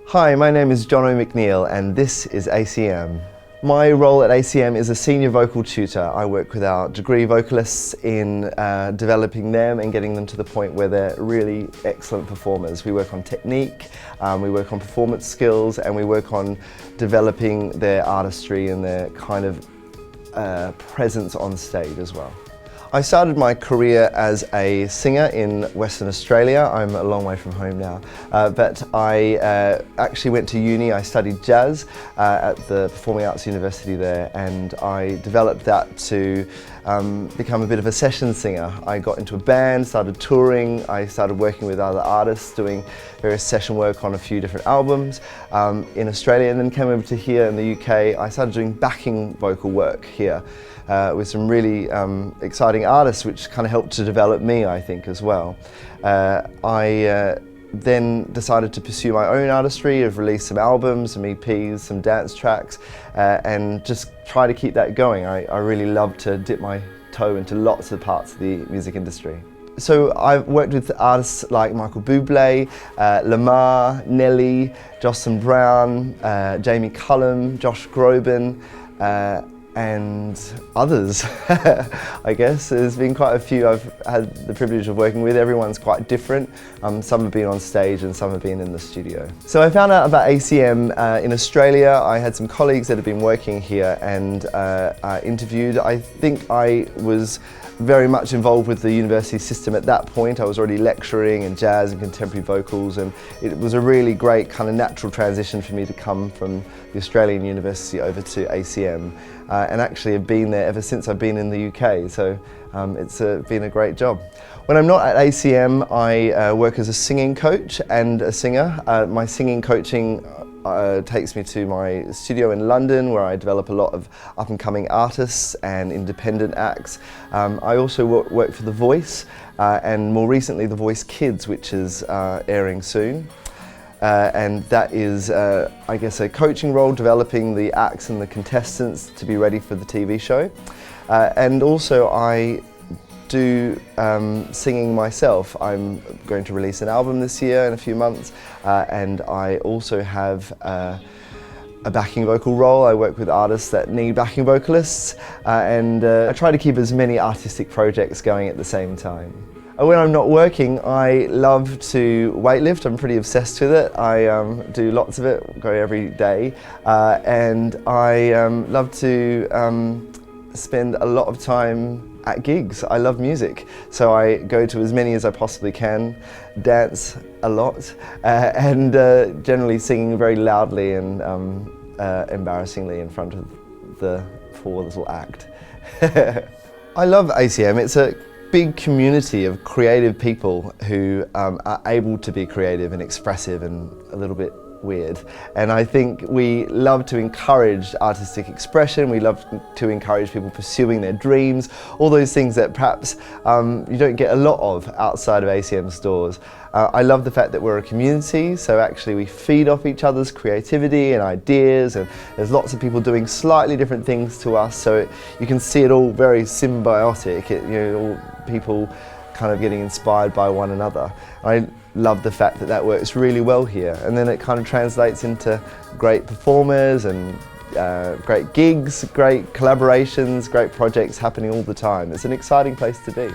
Hi, my name is Jono McNeil and this is ACM. My role at ACM is a senior vocal tutor. I work with our degree vocalists in developing them and getting them to the point where they're really excellent performers. We work on technique, we work on performance skills, and we work on developing their artistry and their kind of presence on stage as well. I started my career as a singer in Western Australia. I'm a long way from home now, but I actually went to uni. I studied jazz at the Performing Arts University there, and I developed that to become a bit of a session singer. I got into a band, started touring, I started working with other artists, doing various session work on a few different albums in Australia, and then came over to here in the UK. I started doing backing vocal work here with some really exciting artists, which kind of helped to develop me, I think, as well. I then decided to pursue my own artistry. I've released some albums, some EPs, some dance tracks, and just try to keep that going. I really love to dip my toe into lots of parts of the music industry. So I've worked with artists like Michael Bublé, Lemar, Nelly, Jocelyn Brown, Jamie Cullum, Josh Groban, and others. I guess there's been quite a few I've had the privilege of working with. Everyone's quite different. Some have been on stage and some have been in the studio. So I found out about ACM in Australia. I had some colleagues that had been working here and I interviewed. I think I was very much involved with the university system at that point. I was already lecturing in jazz and contemporary vocals, and it was a really great kind of natural transition for me to come from the Australian university over to ACM, and actually have been there ever since I've been in the UK, so it's been a great job. When I'm not at ACM, I work as a singing coach and a singer. My singing coaching takes me to my studio in London, where I develop a lot of up-and-coming artists and independent acts. I also work for The Voice, and more recently The Voice Kids, which is airing soon. And that is, I guess, a coaching role, developing the acts and the contestants to be ready for the TV show. And also I do singing myself. I'm going to release an album this year in a few months, and I also have a backing vocal role. I work with artists that need backing vocalists, and I try to keep as many artistic projects going at the same time. When I'm not working, I love to weightlift. I'm pretty obsessed with it. I do lots of it, go every day, and I love to spend a lot of time at gigs. I love music, so I go to as many as I possibly can, dance a lot, and generally singing very loudly and embarrassingly in front of the full little act. I love ACM. It's a big community of creative people who are able to be creative and expressive and a little bit weird. And I think we love to encourage artistic expression, we love to encourage people pursuing their dreams, all those things that perhaps you don't get a lot of outside of ACM's doors. I love the fact that we're a community, so actually we feed off each other's creativity and ideas, and there's lots of people doing slightly different things to us, so you can see it all very symbiotic, all people kind of getting inspired by one another. I love the fact that that works really well here, and then it kind of translates into great performers and great gigs, great collaborations, great projects happening all the time. It's an exciting place to be.